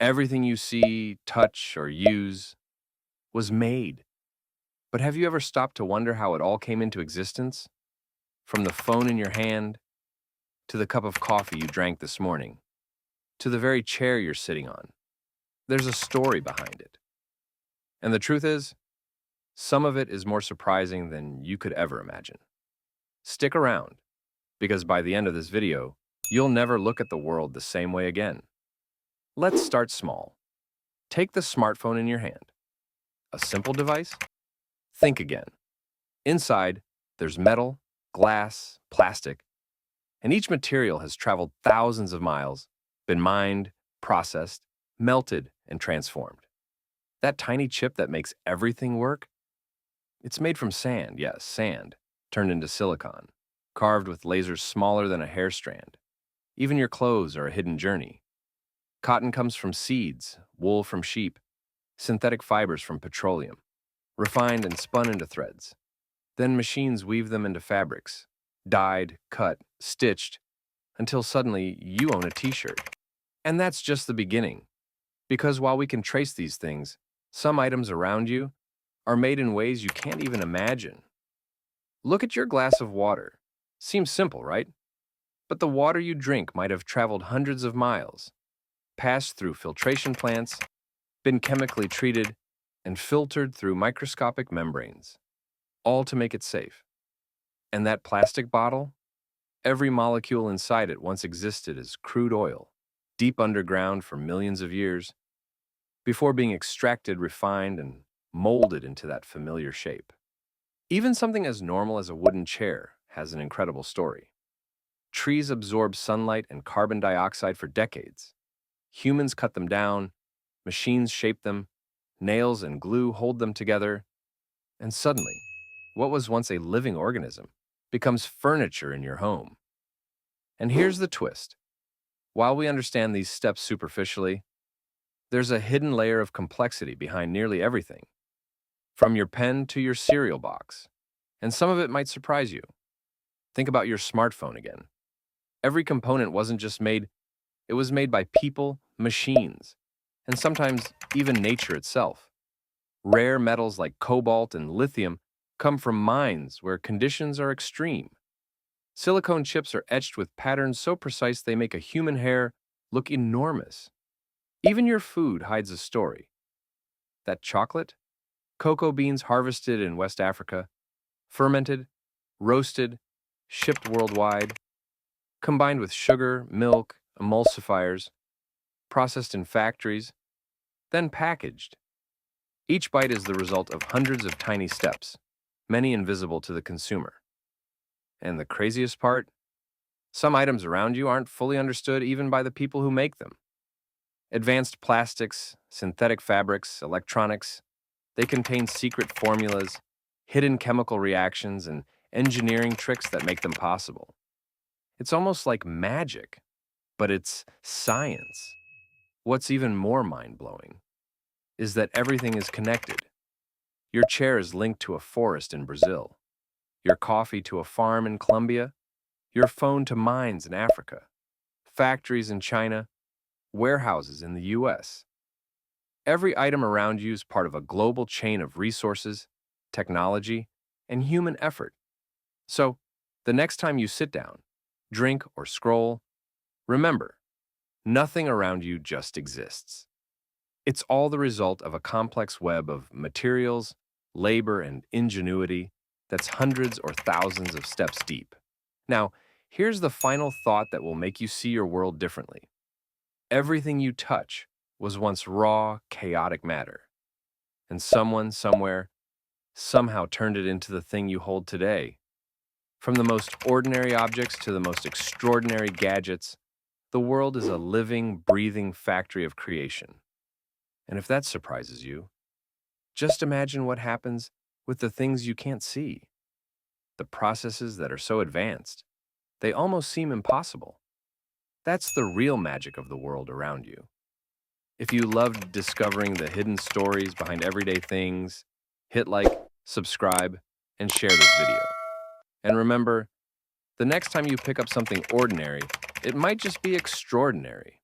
Everything you see, touch, or use was made. But have you ever stopped to wonder how it all came into existence? From the phone in your hand, to the cup of coffee you drank this morning, to the very chair you're sitting on. There's a story behind it. And the truth is, some of it is more surprising than you could ever imagine. Stick around, because by the end of this video, you'll never look at the world the same way again. Let's start small. Take the smartphone in your hand. A simple device? Think again. Inside, there's metal, glass, plastic, and each material has traveled thousands of miles, been mined, processed, melted, and transformed. That tiny chip that makes everything work? It's made from sand, yes, sand, turned into silicon, carved with lasers smaller than a hair strand. Even your clothes are a hidden journey. Cotton comes from seeds, wool from sheep, synthetic fibers from petroleum, refined and spun into threads. Then machines weave them into fabrics, dyed, cut, stitched, until suddenly you own a t-shirt. And that's just the beginning. Because while we can trace these things, some items around you are made in ways you can't even imagine. Look at your glass of water. Seems simple, right? But the water you drink might have traveled hundreds of miles, passed through filtration plants, been chemically treated, and filtered through microscopic membranes, all to make it safe. And that plastic bottle? Every molecule inside it once existed as crude oil, deep underground for millions of years, before being extracted, refined, and molded into that familiar shape. Even something as normal as a wooden chair has an incredible story. Trees absorb sunlight and carbon dioxide for decades. Humans cut them down, machines shape them, nails and glue hold them together, and suddenly, what was once a living organism becomes furniture in your home. And here's the twist. While we understand these steps superficially, there's a hidden layer of complexity behind nearly everything, from your pen to your cereal box. And some of it might surprise you. Think about your smartphone again. Every component wasn't just made, it was made by people, machines, and sometimes even nature itself. Rare metals like cobalt and lithium come from mines where conditions are extreme. Silicone chips are etched with patterns so precise they make a human hair look enormous. Even your food hides a story. That chocolate? Cocoa beans harvested in West Africa, fermented, roasted, shipped worldwide, combined with sugar, milk, emulsifiers, processed in factories, then packaged. Each bite is the result of hundreds of tiny steps, many invisible to the consumer. And the craziest part? Some items around you aren't fully understood even by the people who make them. Advanced plastics, synthetic fabrics, electronics, they contain secret formulas, hidden chemical reactions, and engineering tricks that make them possible. It's almost like magic, but it's science. What's even more mind-blowing is that everything is connected. Your chair is linked to a forest in Brazil, your coffee to a farm in Colombia, your phone to mines in Africa, factories in China, warehouses in the US. Every item around you is part of a global chain of resources, technology, and human effort. So, the next time you sit down, drink, or scroll, remember, nothing around you just exists. It's all the result of a complex web of materials, labor, and ingenuity that's hundreds or thousands of steps deep. Now, here's the final thought that will make you see your world differently. Everything you touch was once raw, chaotic matter, and someone, somewhere, somehow turned it into the thing you hold today. From the most ordinary objects to the most extraordinary gadgets, the world is a living, breathing factory of creation. And if that surprises you, just imagine what happens with the things you can't see. The processes that are so advanced, they almost seem impossible. That's the real magic of the world around you. If you loved discovering the hidden stories behind everyday things, hit like, subscribe, and share this video. And remember, the next time you pick up something ordinary, it might just be extraordinary.